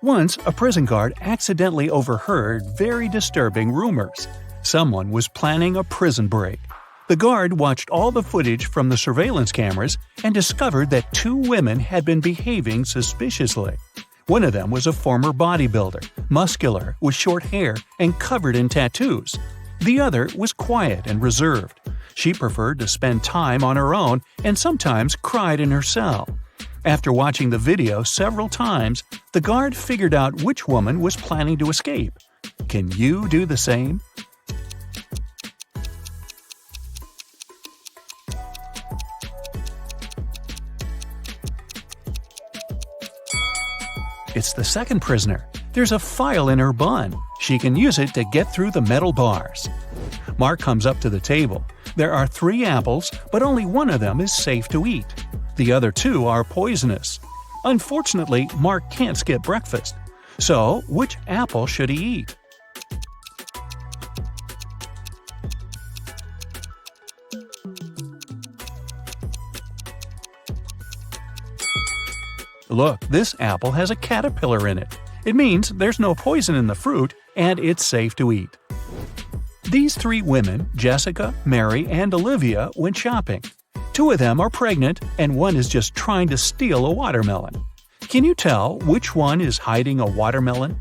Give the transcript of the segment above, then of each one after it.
Once, a prison guard accidentally overheard very disturbing rumors. Someone was planning a prison break. The guard watched all the footage from the surveillance cameras and discovered that 2 women had been behaving suspiciously. One of them was a former bodybuilder, muscular, with short hair and covered in tattoos. The other was quiet and reserved. She preferred to spend time on her own and sometimes cried in her cell. After watching the video several times, the guard figured out which woman was planning to escape. Can you do the same? It's the second prisoner. There's a file in her bun. She can use it to get through the metal bars. Mark comes up to the table. There are 3 apples, but only one of them is safe to eat. The other 2 are poisonous. Unfortunately, Mark can't skip breakfast. So, which apple should he eat? Look, this apple has a caterpillar in it. It means there's no poison in the fruit and it's safe to eat. These 3 women, Jessica, Mary, and Olivia, went shopping. 2 of them are pregnant and one is just trying to steal a watermelon. Can you tell which one is hiding a watermelon?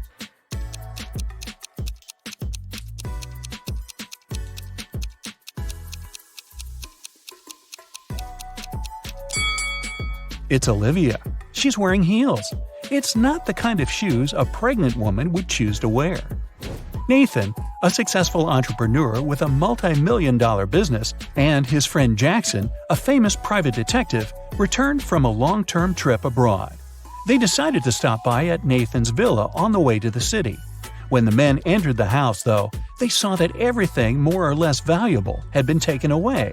It's Olivia. She's wearing heels. It's not the kind of shoes a pregnant woman would choose to wear. Nathan, a successful entrepreneur with a multi-million-dollar business, and his friend Jackson, a famous private detective, returned from a long-term trip abroad. They decided to stop by at Nathan's villa on the way to the city. When the men entered the house, though, they saw that everything more or less valuable had been taken away.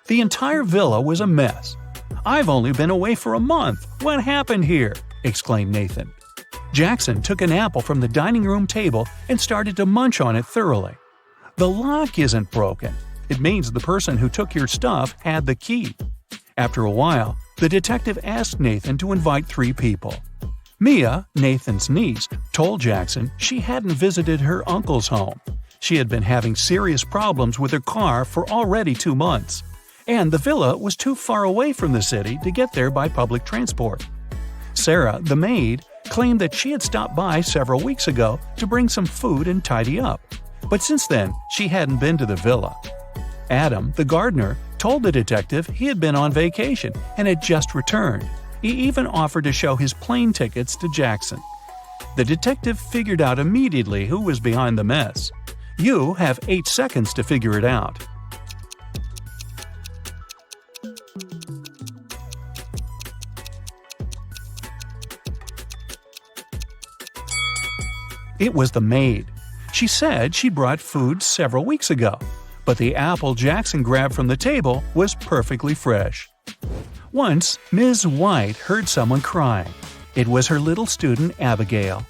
The entire villa was a mess. "I've only been away for a month. What happened here?" exclaimed Nathan. Jackson took an apple from the dining room table and started to munch on it thoroughly. "The lock isn't broken. It means the person who took your stuff had the key." After a while, the detective asked Nathan to invite 3 people. Mia, Nathan's niece, told Jackson she hadn't visited her uncle's home. She had been having serious problems with her car for already 2 months. And the villa was too far away from the city to get there by public transport. Sarah, the maid, claimed that she had stopped by several weeks ago to bring some food and tidy up, but since then she hadn't been to the villa. Adam, the gardener, told the detective he had been on vacation and had just returned. He even offered to show his plane tickets to Jackson. The detective figured out immediately who was behind the mess. You have 8 seconds to figure it out. It was the maid. She said she brought food several weeks ago, but the apple Jackson grabbed from the table was perfectly fresh. Once, Ms. White heard someone crying. It was her little student, Abigail.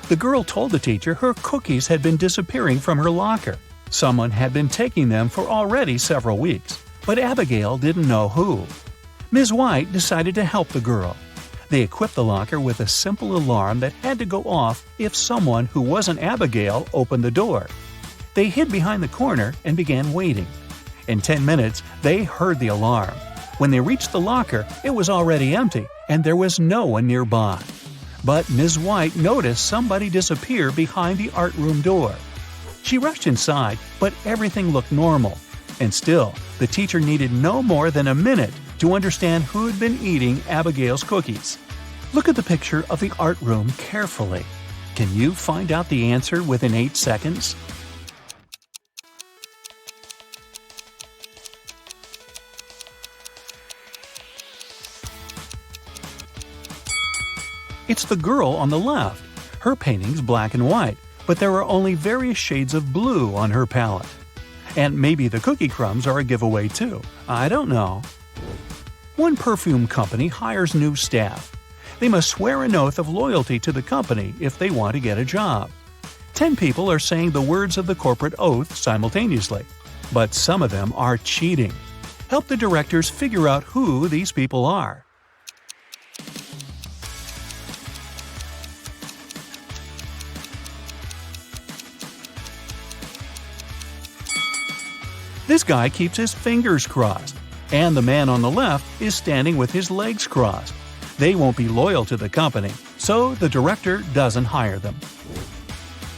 The girl told the teacher her cookies had been disappearing from her locker. Someone had been taking them for already several weeks, but Abigail didn't know who. Ms. White decided to help the girl. They equipped the locker with a simple alarm that had to go off if someone who wasn't Abigail opened the door. They hid behind the corner and began waiting. In 10 minutes, they heard the alarm. When they reached the locker, it was already empty, and there was no one nearby. But Ms. White noticed somebody disappear behind the art room door. She rushed inside, but everything looked normal. And still, the teacher needed no more than a minute to understand who had been eating Abigail's cookies. Look at the picture of the art room carefully. Can you find out the answer within 8 seconds? It's the girl on the left. Her painting's black and white, but there are only various shades of blue on her palette. And maybe the cookie crumbs are a giveaway too. I don't know. One perfume company hires new staff. They must swear an oath of loyalty to the company if they want to get a job. 10 people are saying the words of the corporate oath simultaneously, but some of them are cheating. Help the directors figure out who these people are. This guy keeps his fingers crossed, and the man on the left is standing with his legs crossed. They won't be loyal to the company, so the director doesn't hire them.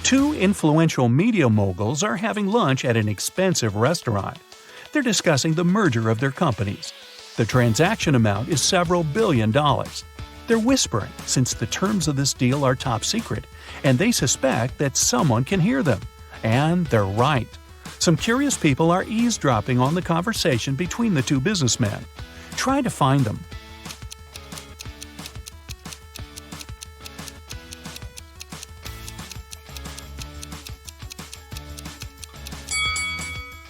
Two influential media moguls are having lunch at an expensive restaurant. They're discussing the merger of their companies. The transaction amount is several $billions. They're whispering since the terms of this deal are top secret, and they suspect that someone can hear them. And they're right. Some curious people are eavesdropping on the conversation between the two businessmen. Try to find them.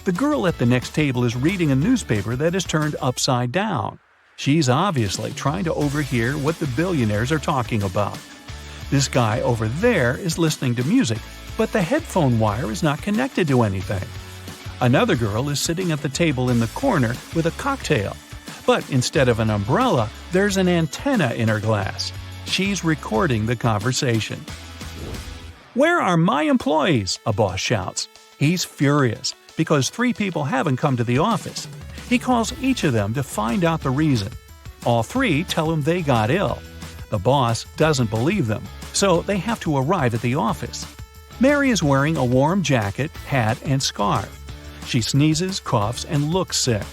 The girl at the next table is reading a newspaper that is turned upside down. She's obviously trying to overhear what the billionaires are talking about. This guy over there is listening to music, but the headphone wire is not connected to anything. Another girl is sitting at the table in the corner with a cocktail, but instead of an umbrella, there's an antenna in her glass. She's recording the conversation. "Where are my employees?" a boss shouts. He's furious because 3 people haven't come to the office. He calls each of them to find out the reason. All 3 tell him they got ill. The boss doesn't believe them, so they have to arrive at the office. Mary is wearing a warm jacket, hat, and scarf. She sneezes, coughs, and looks sick.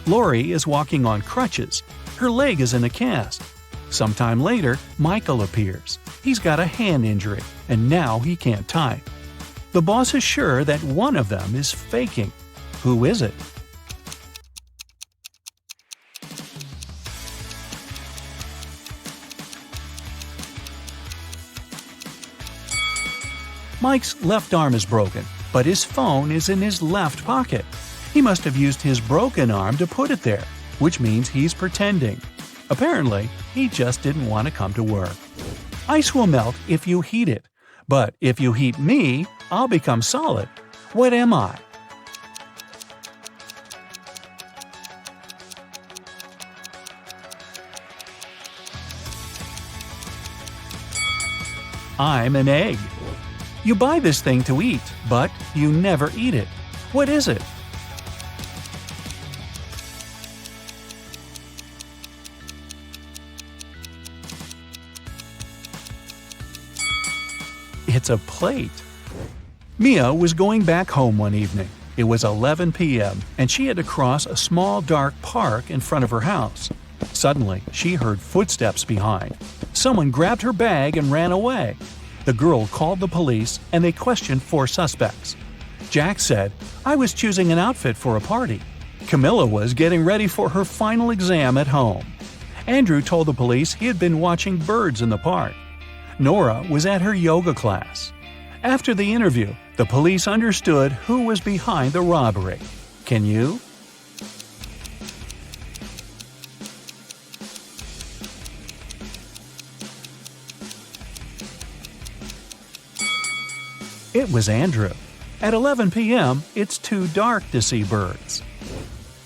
Lori is walking on crutches. Her leg is in a cast. Sometime later, Michael appears. He's got a hand injury, and now he can't type. The boss is sure that one of them is faking. Who is it? Mike's left arm is broken, but his phone is in his left pocket. He must have used his broken arm to put it there, which means he's pretending. Apparently, he just didn't want to come to work. Ice will melt if you heat it, but if you heat me, I'll become solid. What am I? I'm an egg. You buy this thing to eat, but you never eat it. What is it? It's a plate. Mia was going back home one evening. It was 11 p.m., and she had to cross a small dark park in front of her house. Suddenly, she heard footsteps behind. Someone grabbed her bag and ran away. The girl called the police, and they questioned 4 suspects. Jack said, "I was choosing an outfit for a party." Camilla was getting ready for her final exam at home. Andrew told the police he had been watching birds in the park. Nora was at her yoga class. After the interview, the police understood who was behind the robbery. Can you? It was Andrew. At 11 p.m., it's too dark to see birds.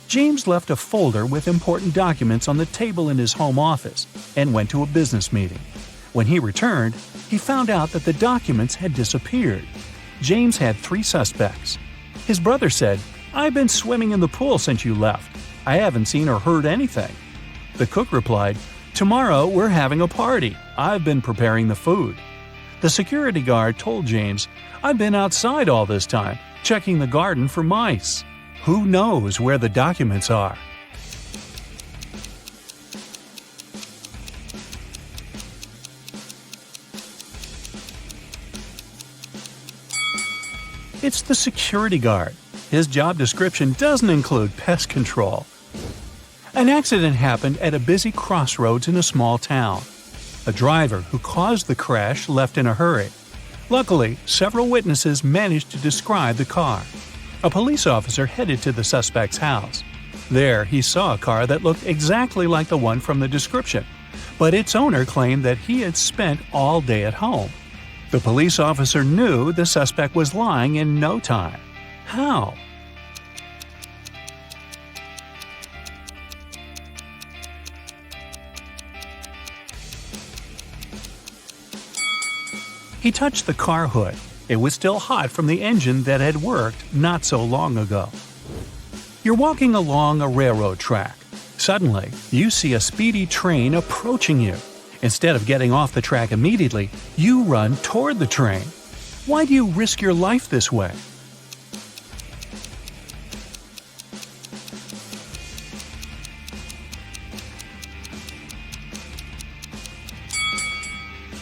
James left a folder with important documents on the table in his home office and went to a business meeting. When he returned, he found out that the documents had disappeared. James had 3 suspects. His brother said, "I've been swimming in the pool since you left. I haven't seen or heard anything." The cook replied, "Tomorrow we're having a party. I've been preparing the food." The security guard told James, "I've been outside all this time, checking the garden for mice." Who knows where the documents are? It's the security guard. His job description doesn't include pest control. An accident happened at a busy crossroads in a small town. A driver who caused the crash left in a hurry. Luckily, several witnesses managed to describe the car. A police officer headed to the suspect's house. There, he saw a car that looked exactly like the one from the description, but its owner claimed that he had spent all day at home. The police officer knew the suspect was lying in no time. How? He touched the car hood. It was still hot from the engine that had worked not so long ago. You're walking along a railroad track. Suddenly, you see a speedy train approaching you. Instead of getting off the track immediately, you run toward the train. Why do you risk your life this way?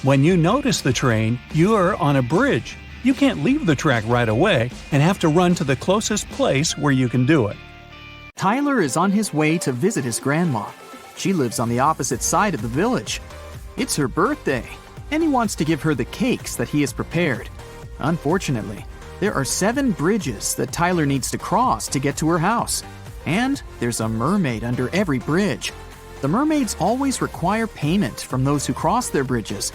When you notice the train, you're on a bridge. You can't leave the track right away and have to run to the closest place where you can do it. Tyler is on his way to visit his grandma. She lives on the opposite side of the village. It's her birthday, and he wants to give her the cakes that he has prepared. Unfortunately, there are 7 bridges that Tyler needs to cross to get to her house. And there's a mermaid under every bridge. The mermaids always require payment from those who cross their bridges.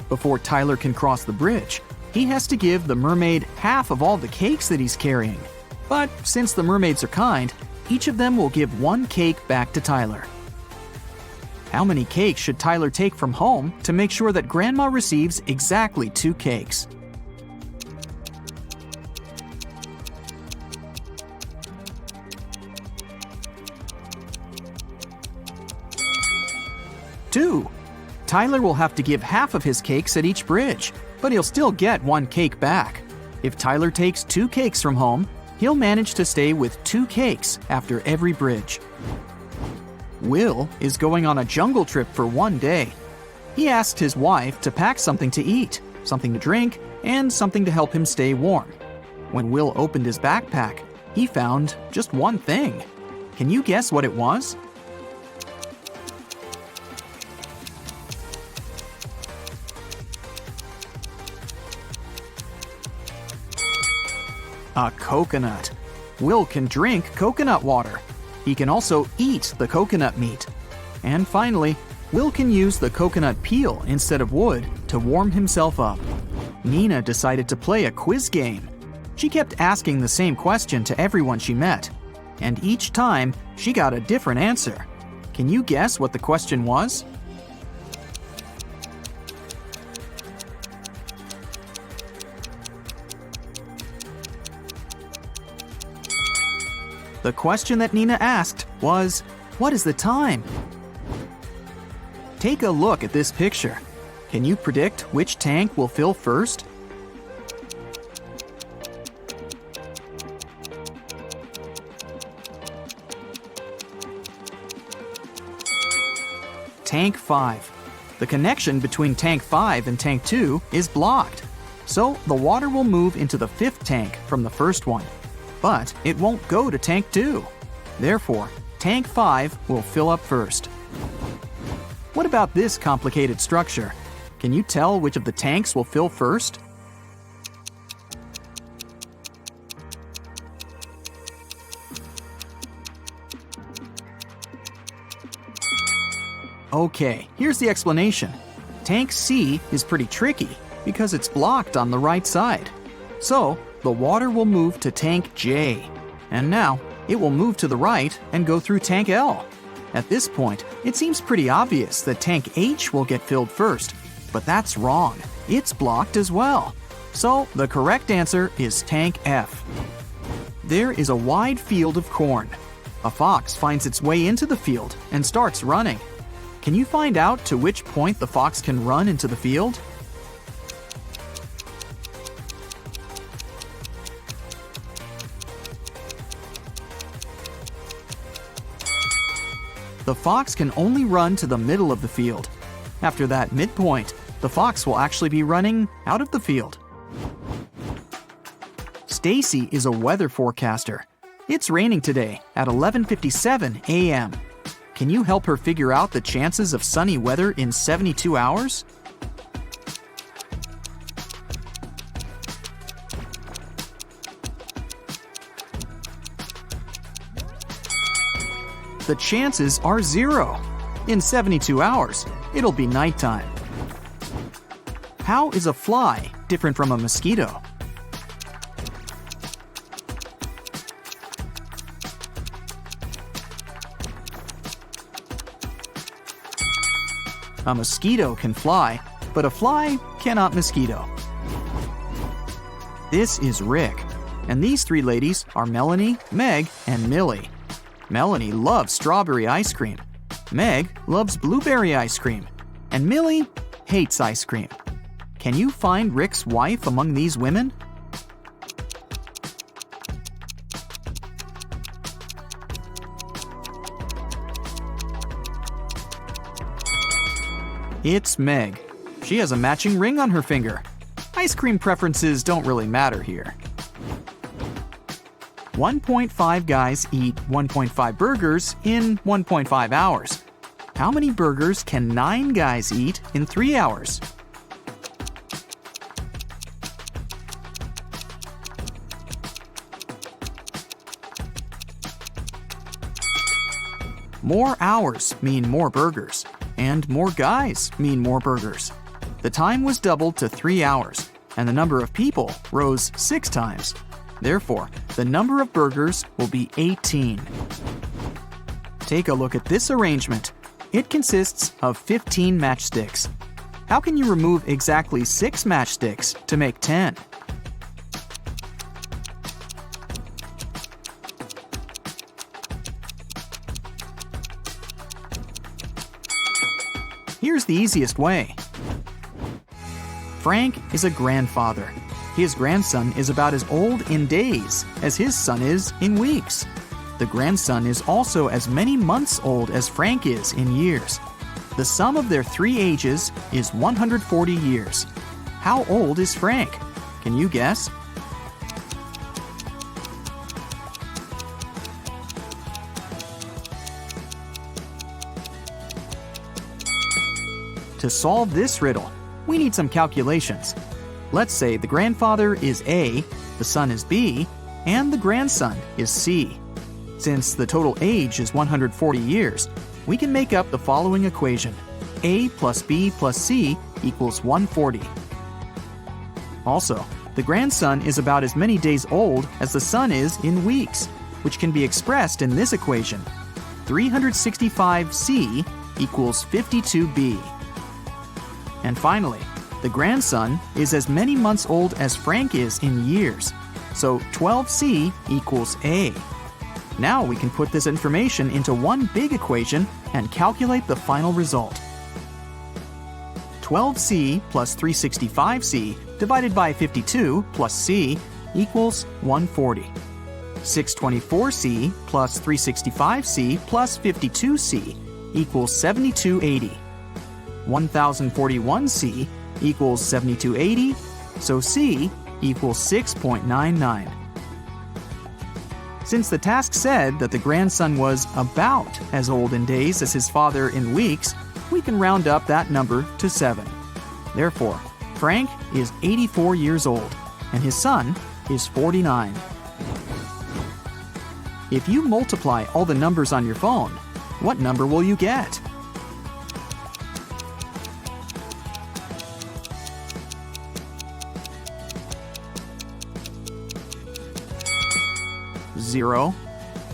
Before Tyler can cross the bridge, he has to give the mermaid half of all the cakes that he's carrying. But since the mermaids are kind, each of them will give 1 cake back to Tyler. How many cakes should Tyler take from home to make sure that Grandma receives exactly 2 cakes? Two. Tyler will have to give half of his cakes at each bridge, but he'll still get 1 cake back. If Tyler takes 2 cakes from home, he'll manage to stay with 2 cakes after every bridge. Will is going on a jungle trip for 1 day. He asked his wife to pack something to eat, something to drink, and something to help him stay warm. When Will opened his backpack, he found just one thing. Can you guess what it was? A coconut. Will can drink coconut water. He can also eat the coconut meat. And finally, Will can use the coconut peel instead of wood to warm himself up. Nina decided to play a quiz game. She kept asking the same question to everyone she met, and each time she got a different answer. Can you guess what the question was? The question that Nina asked was, what is the time? Take a look at this picture. Can you predict which tank will fill first? Tank 5. The connection between tank 5 and tank 2 is blocked. So the water will move into the 5th tank from the first one. But it won't go to tank 2. Therefore, tank 5 will fill up first. What about this complicated structure? Can you tell which of the tanks will fill first? Okay, here's the explanation. Tank C is pretty tricky because it's blocked on the right side. So, the water will move to tank J. And now, it will move to the right and go through tank L. At this point, it seems pretty obvious that tank H will get filled first. But that's wrong. It's blocked as well. So, the correct answer is tank F. There is a wide field of corn. A fox finds its way into the field and starts running. Can you find out to which point the fox can run into the field? The fox can only run to the middle of the field. After that midpoint, the fox will actually be running out of the field. Stacy is a weather forecaster. It's raining today at 11:57 a.m. Can you help her figure out the chances of sunny weather in 72 hours? The chances are 0. In 72 hours, it'll be nighttime. How is a fly different from a mosquito? A mosquito can fly, but a fly cannot mosquito. This is Rick. And these three ladies are Melanie, Meg, and Millie. Melanie loves strawberry ice cream. Meg loves blueberry ice cream. And Millie hates ice cream. Can you find Rick's wife among these women? It's Meg. She has a matching ring on her finger. Ice cream preferences don't really matter here. 1.5 guys eat 1.5 burgers in 1.5 hours. How many burgers can 9 guys eat in 3 hours? More hours mean more burgers, and more guys mean more burgers. The time was doubled to 3 hours, and the number of people rose 6 times. Therefore, the number of burgers will be 18. Take a look at this arrangement. It consists of 15 matchsticks. How can you remove exactly 6 matchsticks to make 10? Here's the easiest way. Frank is a grandfather. His grandson is about as old in days as his son is in weeks. The grandson is also as many months old as Frank is in years. The sum of their 3 ages is 140 years. How old is Frank? Can you guess? To solve this riddle, we need some calculations. Let's say the grandfather is A, the son is B, and the grandson is C. Since the total age is 140 years, we can make up the following equation. A plus B plus C equals 140. Also, the grandson is about as many days old as the son is in weeks, which can be expressed in this equation. 365C equals 52B. And finally, the grandson is as many months old as Frank is in years, so 12C equals A. Now we can put this information into one big equation and calculate the final result. 12C plus 365C divided by 52 plus C equals 140. 624C plus 365C plus 52C equals 7280. 1041C equals 7280, so C equals 6.99. Since the task said that the grandson was about as old in days as his father in weeks, we can round up that number to 7. Therefore, Frank is 84 years old, and his son is 49. If you multiply all the numbers on your phone, what number will you get? Zero.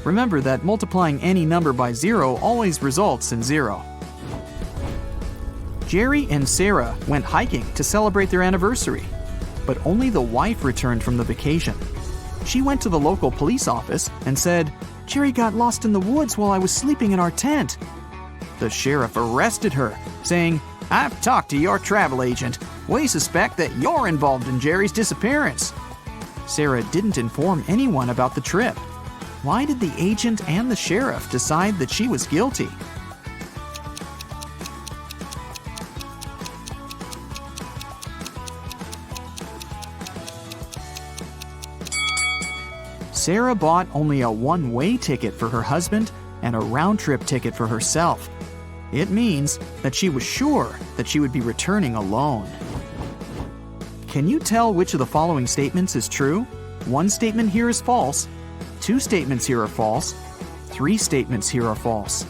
Remember that multiplying any number by 0 always results in 0. Jerry and Sarah went hiking to celebrate their anniversary, but only the wife returned from the vacation. She went to the local police office and said, "Jerry got lost in the woods while I was sleeping in our tent." The sheriff arrested her, saying, "I've talked to your travel agent. We suspect that you're involved in Jerry's disappearance." Sarah didn't inform anyone about the trip. Why did the agent and the sheriff decide that she was guilty? Sarah bought only a one-way ticket for her husband and a round-trip ticket for herself. It means that she was sure that she would be returning alone. Can you tell which of the following statements is true? One statement here is false. 2 statements here are false. 3 statements here are false.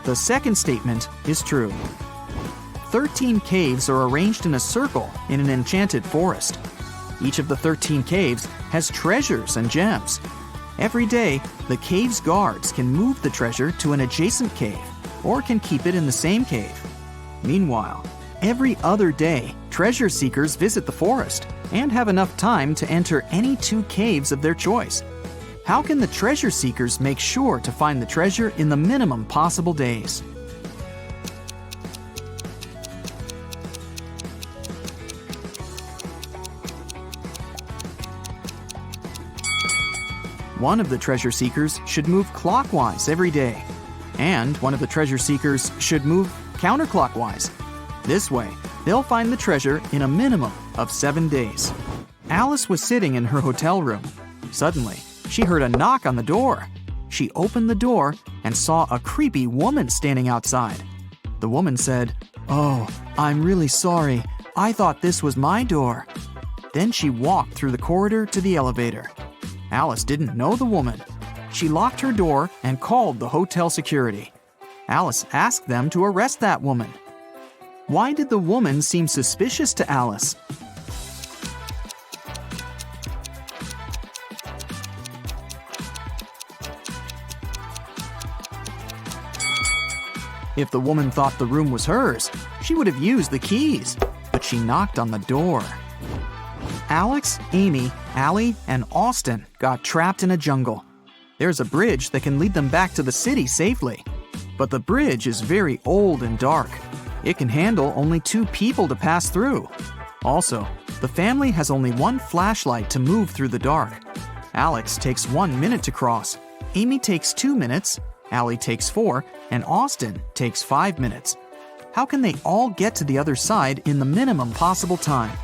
The second statement is true. 13 caves are arranged in a circle in an enchanted forest. Each of the 13 caves has treasures and gems. Every day, the cave's guards can move the treasure to an adjacent cave, or can keep it in the same cave. Meanwhile, every other day, treasure seekers visit the forest and have enough time to enter any 2 caves of their choice. How can the treasure seekers make sure to find the treasure in the minimum possible days? One of the treasure seekers should move clockwise every day, and one of the treasure seekers should move counterclockwise. This way, they'll find the treasure in a minimum of 7 days. Alice was sitting in her hotel room. Suddenly, she heard a knock on the door. She opened the door and saw a creepy woman standing outside. The woman said, "Oh, I'm really sorry. I thought this was my door." Then she walked through the corridor to the elevator. Alice didn't know the woman. She locked her door and called the hotel security. Alice asked them to arrest that woman. Why did the woman seem suspicious to Alice? If the woman thought the room was hers, she would have used the keys, but she knocked on the door. Alex, Amy, Allie, and Austin got trapped in a jungle. There's a bridge that can lead them back to the city safely. But the bridge is very old and dark. It can handle only 2 people to pass through. Also, the family has only 1 flashlight to move through the dark. Alex takes 1 minute to cross. Amy takes 2 minutes, Allie takes 4, and Austin takes 5 minutes. How can they all get to the other side in the minimum possible time?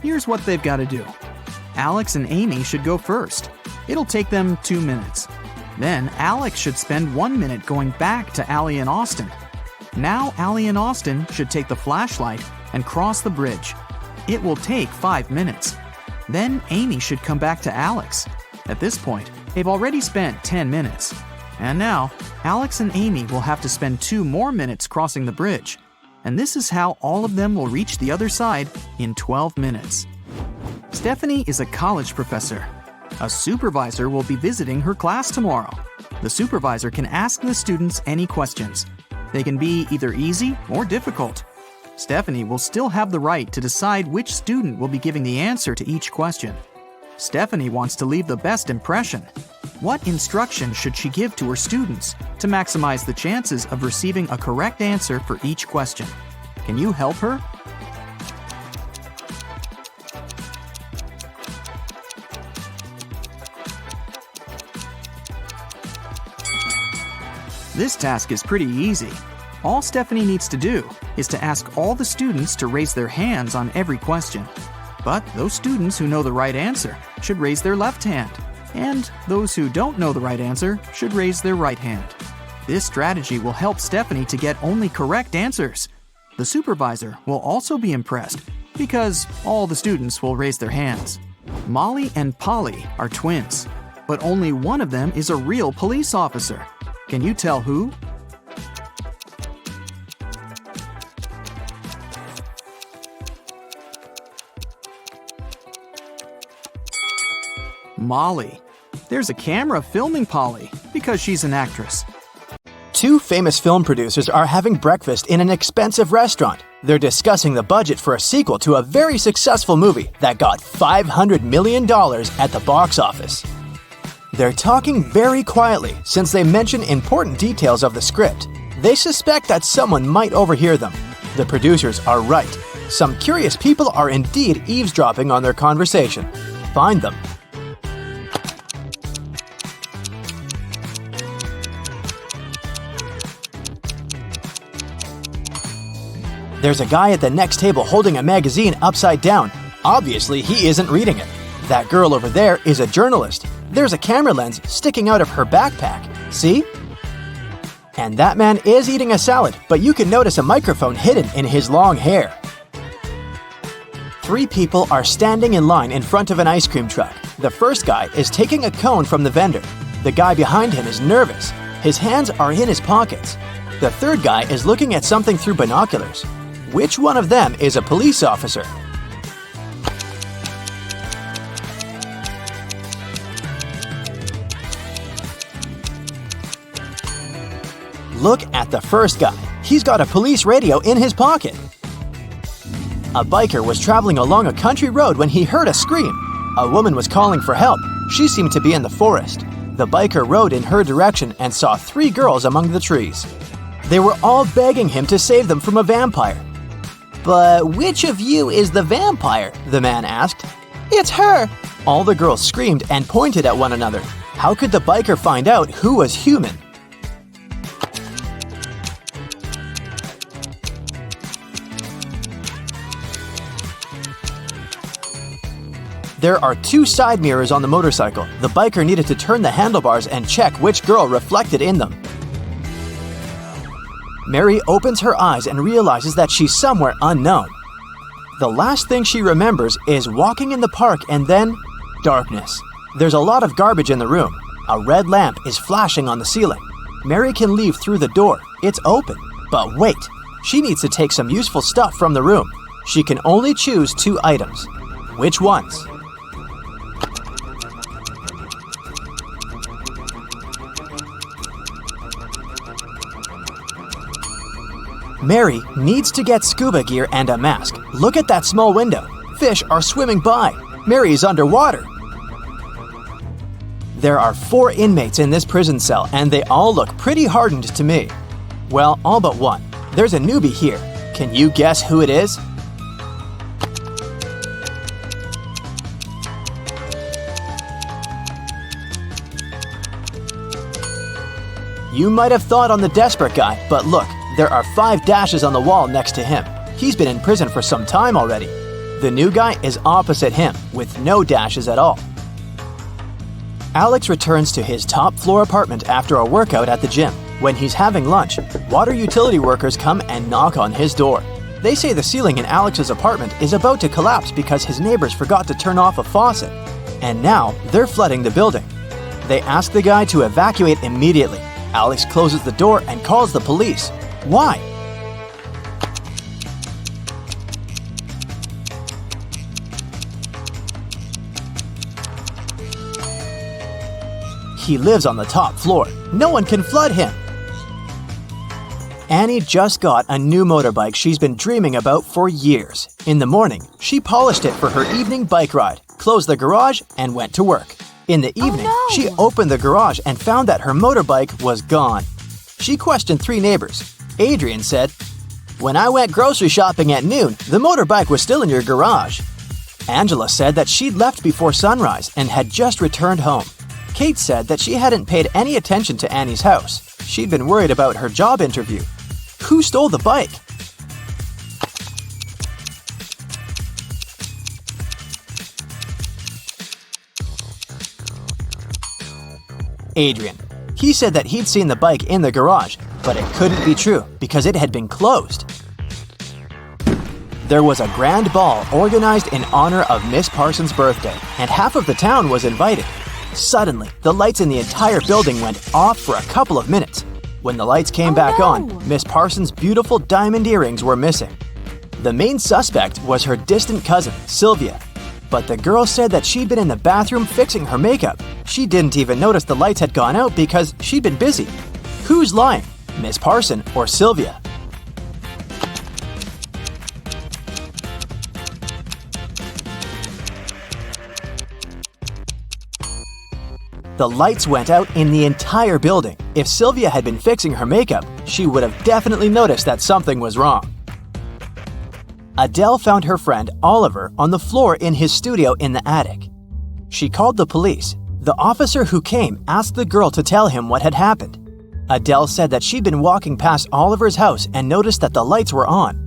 Here's what they've got to do. Alex and Amy should go first. It'll take them 2 minutes. Then Alex should spend 1 minute going back to Allie and Austin. Now Allie and Austin should take the flashlight and cross the bridge. It will take 5 minutes. Then Amy should come back to Alex. At this point, they've already spent 10 minutes. And now, Alex and Amy will have to spend 2 more minutes crossing the bridge. And this is how all of them will reach the other side in 12 minutes. Stephanie is a college professor. A supervisor will be visiting her class tomorrow. The supervisor can ask the students any questions. They can be either easy or difficult. Stephanie will still have the right to decide which student will be giving the answer to each question. Stephanie wants to leave the best impression. What instruction should she give to her students to maximize the chances of receiving a correct answer for each question? Can you help her? This task is pretty easy. All Stephanie needs to do is to ask all the students to raise their hands on every question. But those students who know the right answer should raise their left hand, and those who don't know the right answer should raise their right hand. This strategy will help Stephanie to get only correct answers. The supervisor will also be impressed because all the students will raise their hands. Molly and Polly are twins, but only one of them is a real police officer. Can you tell who? Molly. There's a camera filming Polly because she's an actress. 2 famous film producers are having breakfast in an expensive restaurant. They're discussing the budget for a sequel to a very successful movie that got $500 million at the box office. They're talking very quietly since they mention important details of the script. They suspect that someone might overhear them. The producers are right. Some curious people are indeed eavesdropping on their conversation. Find them. There's a guy at the next table holding a magazine upside down. Obviously, he isn't reading it. That girl over there is a journalist. There's a camera lens sticking out of her backpack. See? And that man is eating a salad, but you can notice a microphone hidden in his long hair. 3 people are standing in line in front of an ice cream truck. The first guy is taking a cone from the vendor. The guy behind him is nervous. His hands are in his pockets. The third guy is looking at something through binoculars. Which one of them is a police officer? Look at the first guy. He's got a police radio in his pocket. A biker was traveling along a country road when he heard a scream. A woman was calling for help. She seemed to be in the forest. The biker rode in her direction and saw 3 girls among the trees. They were all begging him to save them from a vampire. "But which of you is the vampire?" the man asked. "It's her!" All the girls screamed and pointed at one another. How could the biker find out who was human? There are 2 side mirrors on the motorcycle. The biker needed to turn the handlebars and check which girl reflected in them. Mary opens her eyes and realizes that she's somewhere unknown. The last thing she remembers is walking in the park and then darkness. There's a lot of garbage in the room. A red lamp is flashing on the ceiling. Mary can leave through the door. It's open. But wait, she needs to take some useful stuff from the room. She can only choose 2 items. Which ones? Mary needs to get scuba gear and a mask. Look at that small window. Fish are swimming by. Mary is underwater. There are 4 inmates in this prison cell, and they all look pretty hardened to me. Well, all but one. There's a newbie here. Can you guess who it is? You might have thought on the desperate guy, but look, there are 5 dashes on the wall next to him. He's been in prison for some time already. The new guy is opposite him, with no dashes at all. Alex returns to his top-floor apartment after a workout at the gym. When he's having lunch, water utility workers come and knock on his door. They say the ceiling in Alex's apartment is about to collapse because his neighbors forgot to turn off a faucet. And now, they're flooding the building. They ask the guy to evacuate immediately. Alex closes the door and calls the police. Why? He lives on the top floor. No one can flood him. Annie just got a new motorbike she's been dreaming about for years. In the morning, she polished it for her evening bike ride, closed the garage, and went to work. In the evening, she opened the garage and found that her motorbike was gone. She questioned 3 neighbors. Adrian said, "When I went grocery shopping at noon, the motorbike was still in your garage." Angela said that she'd left before sunrise and had just returned home. Kate said that she hadn't paid any attention to Annie's house. She'd been worried about her job interview. Who stole the bike? Adrian. He said that he'd seen the bike in the garage, but it couldn't be true because it had been closed. There was a grand ball organized in honor of Miss Parsons' birthday, and half of the town was invited. Suddenly, the lights in the entire building went off for a couple of minutes. When the lights came back on, Miss Parsons' beautiful diamond earrings were missing. The main suspect was her distant cousin, Sylvia. But the girl said that she'd been in the bathroom fixing her makeup. She didn't even notice the lights had gone out because she'd been busy. Who's lying, Miss Parson or Sylvia? The lights went out in the entire building. If Sylvia had been fixing her makeup, she would have definitely noticed that something was wrong. Adele found her friend Oliver on the floor in his studio in the attic. She called the police. The officer who came asked the girl to tell him what had happened. Adele said that she'd been walking past Oliver's house and noticed that the lights were on.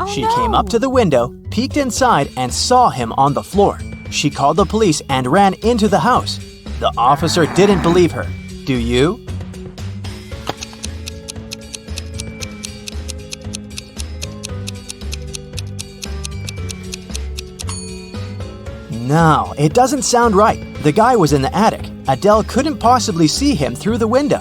She came up to the window, peeked inside, and saw him on the floor. She called the police and ran into the house. The officer didn't believe her. Do you? No, it doesn't sound right. The guy was in the attic. Adele couldn't possibly see him through the window.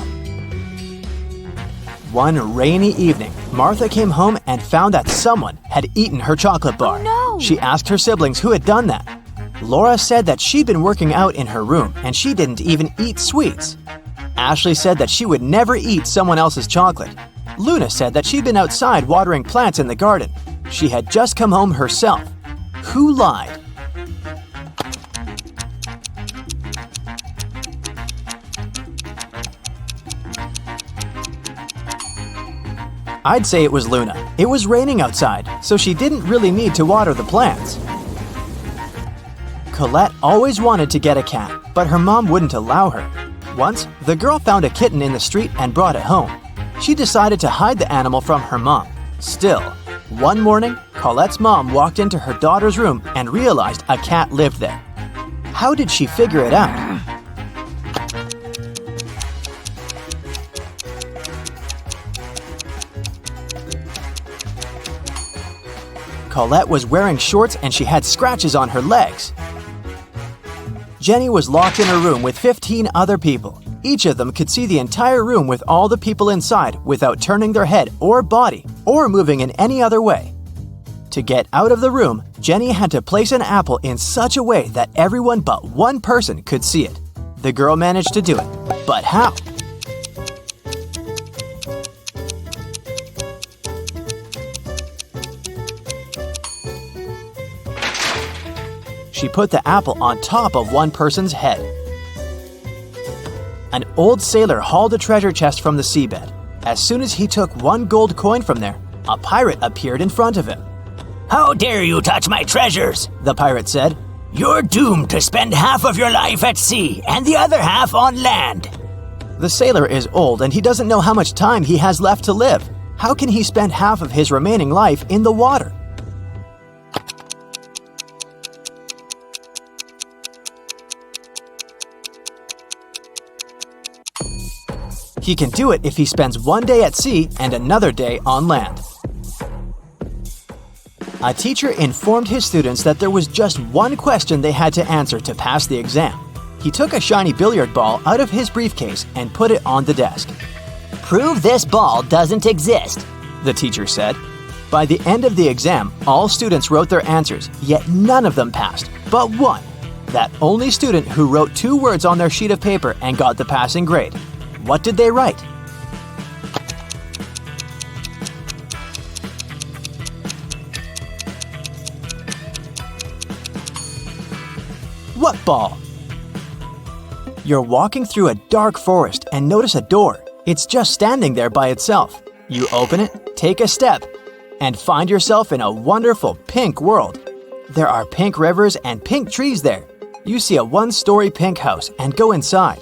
One rainy evening, Martha came home and found that someone had eaten her chocolate bar. Oh, no. She asked her siblings who had done that. Laura said that she'd been working out in her room and she didn't even eat sweets. Ashley said that she would never eat someone else's chocolate. Luna said that she'd been outside watering plants in the garden. She had just come home herself. Who lied? I'd say it was Luna. It was raining outside, so she didn't really need to water the plants. Colette always wanted to get a cat, but her mom wouldn't allow her. Once, the girl found a kitten in the street and brought it home. She decided to hide the animal from her mom. Still, one morning, Colette's mom walked into her daughter's room and realized a cat lived there. How did she figure it out? Colette was wearing shorts and she had scratches on her legs. Jenny was locked in her room with 15 other people. Each of them could see the entire room with all the people inside without turning their head or body or moving in any other way. To get out of the room, Jenny had to place an apple in such a way that everyone but one person could see it. The girl managed to do it, but how? She put the apple on top of one person's head. An old sailor hauled a treasure chest from the seabed. As soon as he took one gold coin from there, a pirate appeared in front of him. "How dare you touch my treasures?" the pirate said. "You're doomed to spend half of your life at sea and the other half on land." The sailor is old and he doesn't know how much time he has left to live. How can he spend half of his remaining life in the water? He can do it if he spends one day at sea and another day on land. A teacher informed his students that there was just one question they had to answer to pass the exam. He took a shiny billiard ball out of his briefcase and put it on the desk. "Prove this ball doesn't exist," the teacher said. By the end of the exam, all students wrote their answers, yet none of them passed, but one. That only student who wrote 2 words on their sheet of paper and got the passing grade. What did they write? What ball? You're walking through a dark forest and notice a door. It's just standing there by itself. You open it, take a step, and find yourself in a wonderful pink world. There are pink rivers and pink trees there. You see a 1-story pink house and go inside.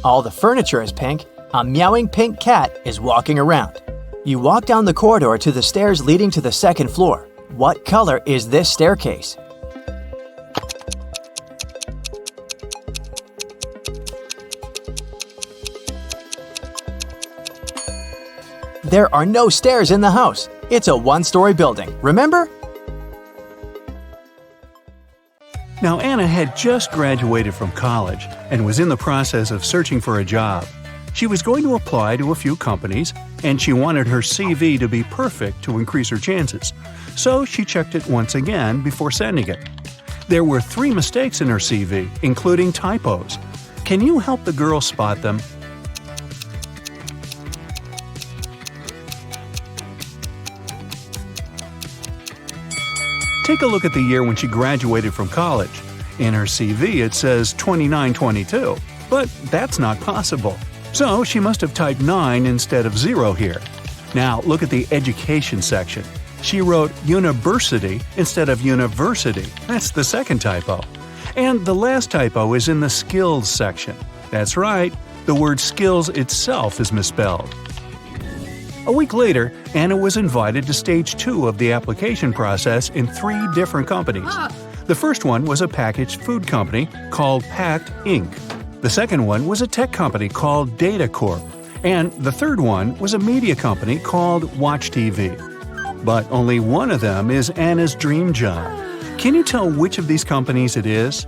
All the furniture is pink. A meowing pink cat is walking around. You walk down the corridor to the stairs leading to the 2nd floor. What color is this staircase? There are no stairs in the house. It's a 1-story building, remember? Now, Anna had just graduated from college and was in the process of searching for a job. She was going to apply to a few companies, and she wanted her CV to be perfect to increase her chances. So she checked it once again before sending it. There were 3 mistakes in her CV, including typos. Can you help the girl spot them? Take a look at the year when she graduated from college. In her CV it says 2922, but that's not possible. So she must have typed 9 instead of 0 here. Now look at the education section. She wrote university instead of university. That's the 2nd typo. And the last typo is in the skills section. That's right, the word skills itself is misspelled. A week later, Anna was invited to stage 2 of the application process in 3 different companies. The first one was a packaged food company called Pact Inc. The second one was a tech company called Data Corp. And the third one was a media company called Watch TV. But only one of them is Anna's dream job. Can you tell which of these companies it is?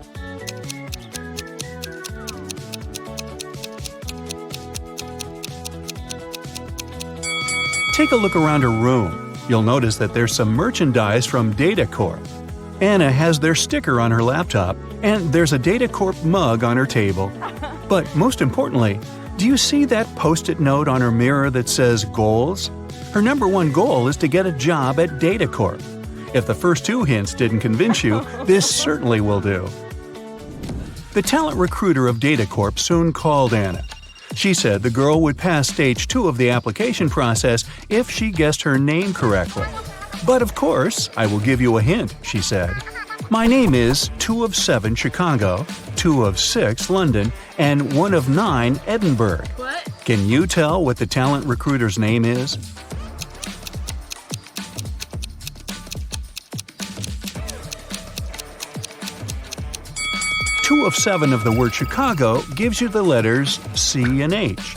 Take a look around her room. You'll notice that there's some merchandise from Data Corp. Anna has their sticker on her laptop, and there's a Data Corp mug on her table. But most importantly, Do you see that post-it note on her mirror that says goals? Her number one goal is to get a job at DataCorp. If the first two hints didn't convince you, this certainly will do. The talent recruiter of DataCorp soon called Anna. She said the girl would pass stage 2 of the application process if she guessed her name correctly. But of course, I will give you a hint, she said. My name is 2 of 7 Chicago, 2 of 6 London, and 1 of 9 Edinburgh. What? Can you tell what the talent recruiter's name is? Two of 7 of the word Chicago gives you the letters C and H.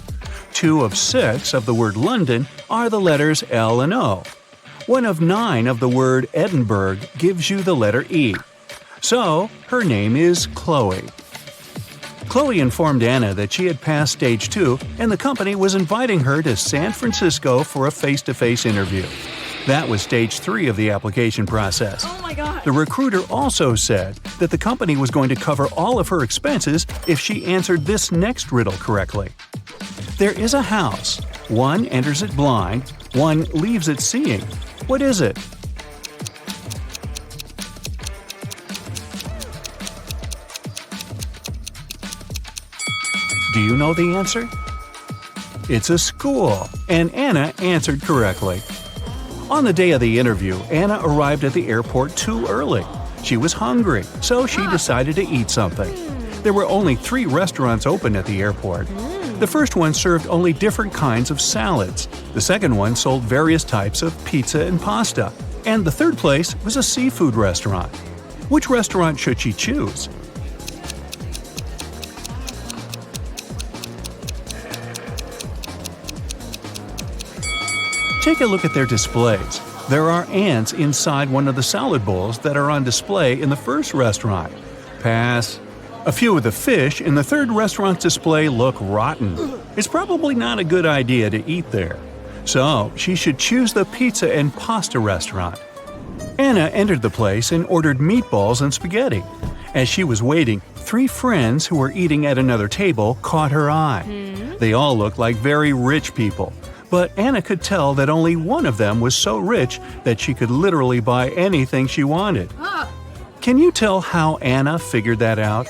2 of 6 of the word London are the letters L and O. 1 of 9 of the word Edinburgh gives you the letter E. So, her name is Chloe. Chloe informed Anna that she had passed stage 2 and the company was inviting her to San Francisco for a face-to-face interview. That was stage 3 of the application process. Oh my god. The recruiter also said that the company was going to cover all of her expenses if she answered this next riddle correctly. There is a house. One enters it blind, one leaves it seeing. What is it? Do you know the answer? It's a school, and Anna answered correctly. On the day of the interview, Anna arrived at the airport too early. She was hungry, so she decided to eat something. There were only 3 restaurants open at the airport. The first one served only different kinds of salads. The second one sold various types of pizza and pasta. And the third place was a seafood restaurant. Which restaurant should she choose? Take a look at their displays. There are ants inside one of the salad bowls that are on display in the first restaurant. Pass. A few of the fish in the third restaurant's display look rotten. It's probably not a good idea to eat there. So, she should choose the pizza and pasta restaurant. Anna entered the place and ordered meatballs and spaghetti. As she was waiting, 3 friends who were eating at another table caught her eye. They all looked like very rich people. But Anna could tell that only one of them was so rich that she could literally buy anything she wanted. Can you tell how Anna figured that out?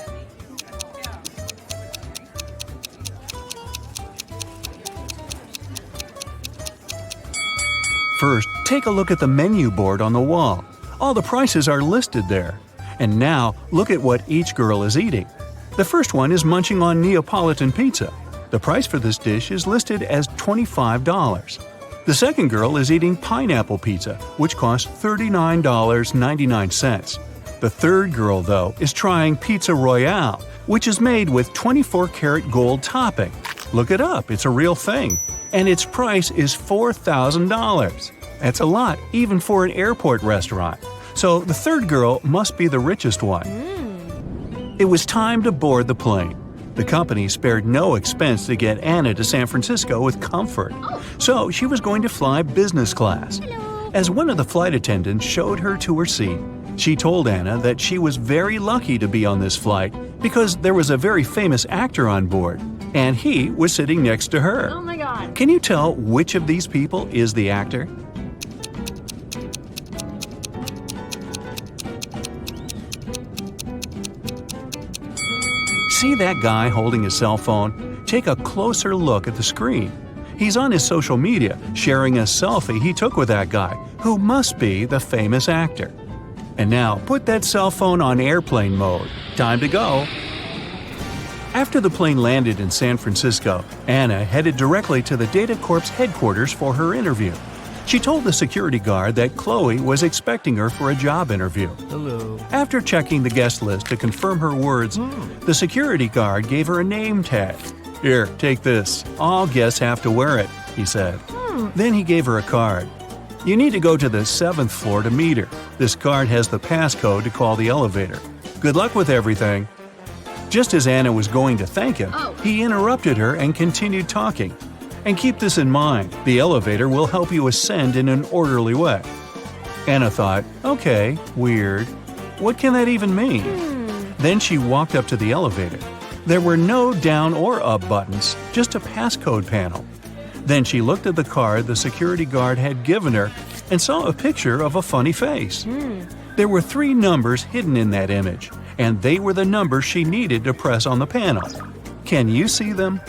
First, take a look at the menu board on the wall. All the prices are listed there. And now, look at what each girl is eating. The first one is munching on Neapolitan pizza. The price for this dish is listed as $25. The second girl is eating pineapple pizza, which costs $39.99. The third girl, though, is trying Pizza Royale, which is made with 24-karat gold topping. Look it up, it's a real thing. And its price is $4,000. That's a lot, even for an airport restaurant. So the third girl must be the richest one. It was time to board the plane. The company spared no expense to get Anna to San Francisco with comfort. So she was going to fly business class. As one of the flight attendants showed her to her seat, she told Anna that she was very lucky to be on this flight because there was a very famous actor on board, and he was sitting next to her. Oh my god. Can you tell which of these people is the actor? See that guy holding his cell phone? Take a closer look at the screen. He's on his social media, sharing a selfie he took with that guy, who must be the famous actor. And now, put that cell phone on airplane mode. Time to go! After the plane landed in San Francisco, Anna headed directly to the DataCorp's headquarters for her interview. She told the security guard that Chloe was expecting her for a job interview. Hello. After checking the guest list to confirm her words, the security guard gave her a name tag. "Here, take this. All guests have to wear it," he said. Then he gave her a card. "You need to go to the 7th floor to meet her. This card has the passcode to call the elevator. Good luck with everything." Just as Anna was going to thank him, he interrupted her and continued talking. And keep this in mind, the elevator will help you ascend in an orderly way. Anna thought, okay, weird. What can that even mean? Then she walked up to the elevator. There were no down or up buttons, just a passcode panel. Then she looked at the card the security guard had given her and saw a picture of a funny face. There were 3 numbers hidden in that image, and they were the numbers she needed to press on the panel. Can you see them?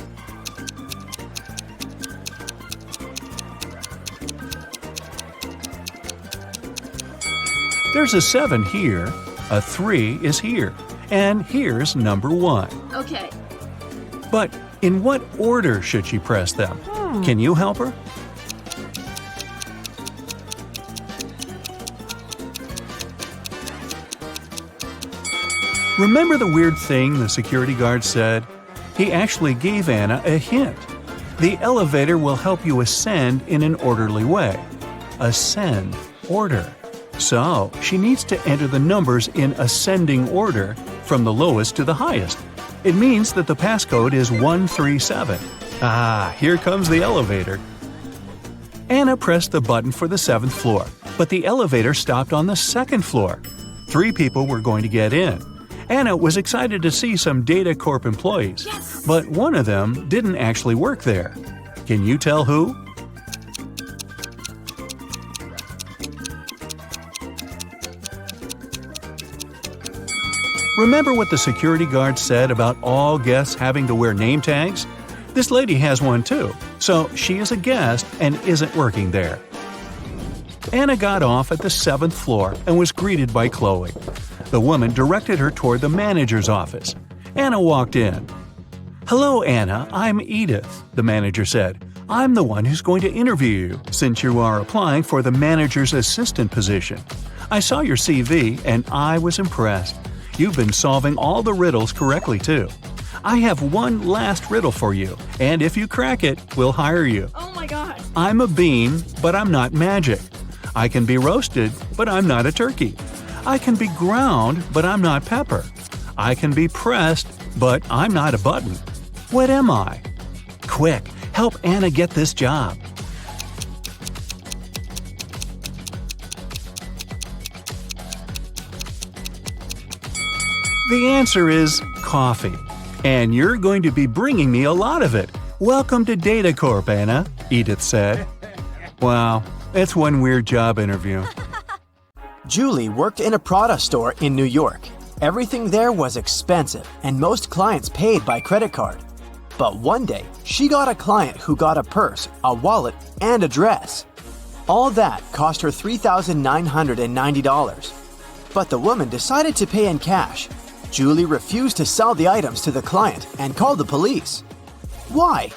There's a 7 here, a 3 is here, and here's number 1. Okay. But in what order should she press them? Can you help her? Remember the weird thing the security guard said? He actually gave Anna a hint. The elevator will help you ascend in an orderly way. Ascend, order. So, she needs to enter the numbers in ascending order from the lowest to the highest. It means that the passcode is 137. Ah, here comes the elevator. Anna pressed the button for the 7th floor, but the elevator stopped on the 2nd floor. 3 people were going to get in. Anna was excited to see some Data Corp employees, but one of them didn't actually work there. Can you tell who? Remember what the security guard said about all guests having to wear name tags? This lady has one too, so she is a guest and isn't working there. Anna got off at the 7th floor and was greeted by Chloe. The woman directed her toward the manager's office. Anna walked in. "Hello, Anna, I'm Edith," the manager said. "I'm the one who's going to interview you, since you are applying for the manager's assistant position. I saw your CV and I was impressed. You've been solving all the riddles correctly, too. I have one last riddle for you, and if you crack it, we'll hire you. Oh my god. I'm a bean, but I'm not magic. I can be roasted, but I'm not a turkey. I can be ground, but I'm not pepper. I can be pressed, but I'm not a button. What am I? Quick, help Anna get this job." The answer is coffee. And you're going to be bringing me a lot of it. Welcome to Data Corp, Anna, Edith said. Wow, that's one weird job interview. Julie worked in a Prada store in New York. Everything there was expensive, and most clients paid by credit card. But one day, she got a client who got a purse, a wallet, and a dress. All that cost her $3,990. But the woman decided to pay in cash. Julie refused to sell the items to the client and called the police. Why?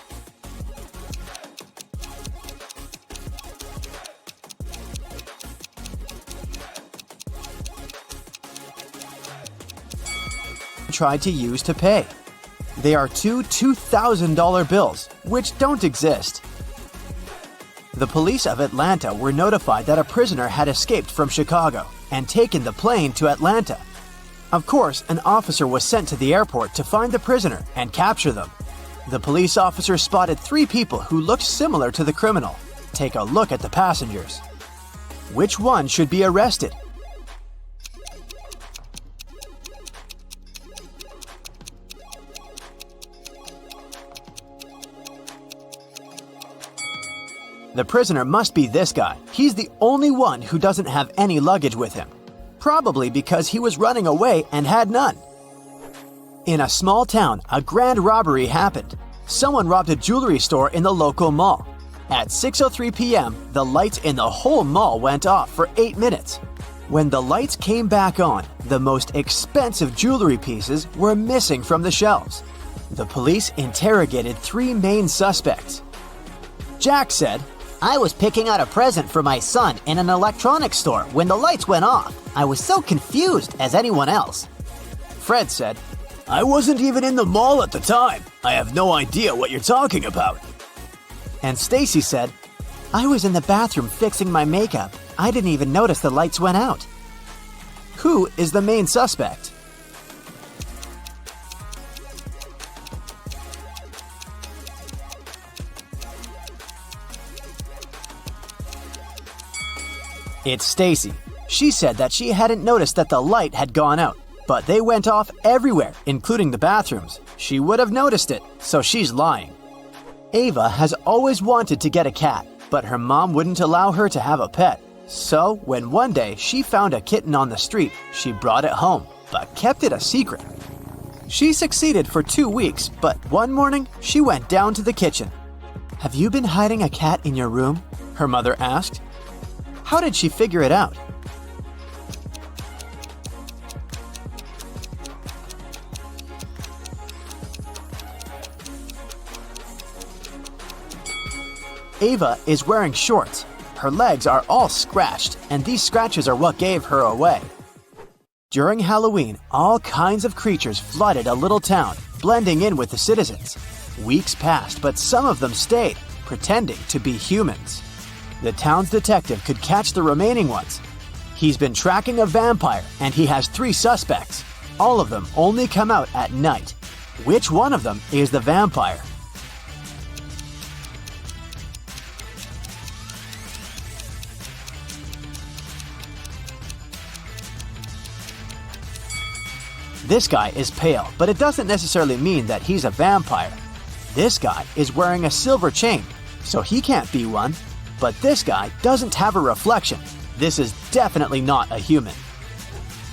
Tried to use to pay. They are two $2,000 bills, which don't exist. The police of Atlanta were notified that a prisoner had escaped from Chicago and taken the plane to Atlanta. Of course, an officer was sent to the airport to find the prisoner and capture them. The police officer spotted 3 people who looked similar to the criminal. Take a look at the passengers. Which one should be arrested? The prisoner must be this guy. He's the only one who doesn't have any luggage with him. Probably because he was running away and had none. In a small town, a grand robbery happened. Someone robbed a jewelry store in the local mall. At 6:03 p.m., the lights in the whole mall went off for 8 minutes. When the lights came back on, the most expensive jewelry pieces were missing from the shelves. The police interrogated 3 main suspects. Jack said, I was picking out a present for my son in an electronics store when the lights went off. I was so confused as anyone else. Fred said, I wasn't even in the mall at the time. I have no idea what you're talking about. And Stacy said, I was in the bathroom fixing my makeup. I didn't even notice the lights went out. Who is the main suspect? It's Stacy. She said that she hadn't noticed that the light had gone out. But they went off everywhere, including the bathrooms. She would have noticed it, so she's lying. Ava has always wanted to get a cat, but her mom wouldn't allow her to have a pet. So, when one day she found a kitten on the street, she brought it home, but kept it a secret. She succeeded for 2 weeks, but one morning she went down to the kitchen. "Have you been hiding a cat in your room?" her mother asked. How did she figure it out? Ava is wearing shorts. Her legs are all scratched, and these scratches are what gave her away. During Halloween, all kinds of creatures flooded a little town, blending in with the citizens. Weeks passed, but some of them stayed, pretending to be humans. The town's detective could catch the remaining ones. He's been tracking a vampire, and he has 3 suspects. All of them only come out at night. Which one of them is the vampire? This guy is pale, but it doesn't necessarily mean that he's a vampire. This guy is wearing a silver chain, so he can't be one. But this guy doesn't have a reflection. This is definitely not a human.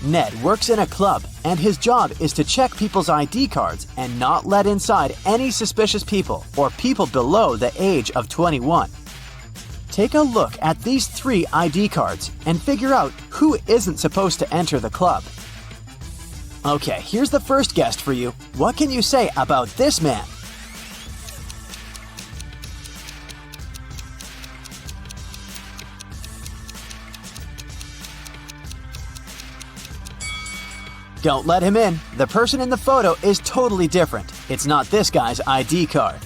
Ned works in a club, and his job is to check people's ID cards and not let inside any suspicious people or people below the age of 21. Take a look at these 3 ID cards and figure out who isn't supposed to enter the club. Okay, here's the first guest for you. What can you say about this man? Don't let him in. The person in the photo is totally different. It's not this guy's ID card.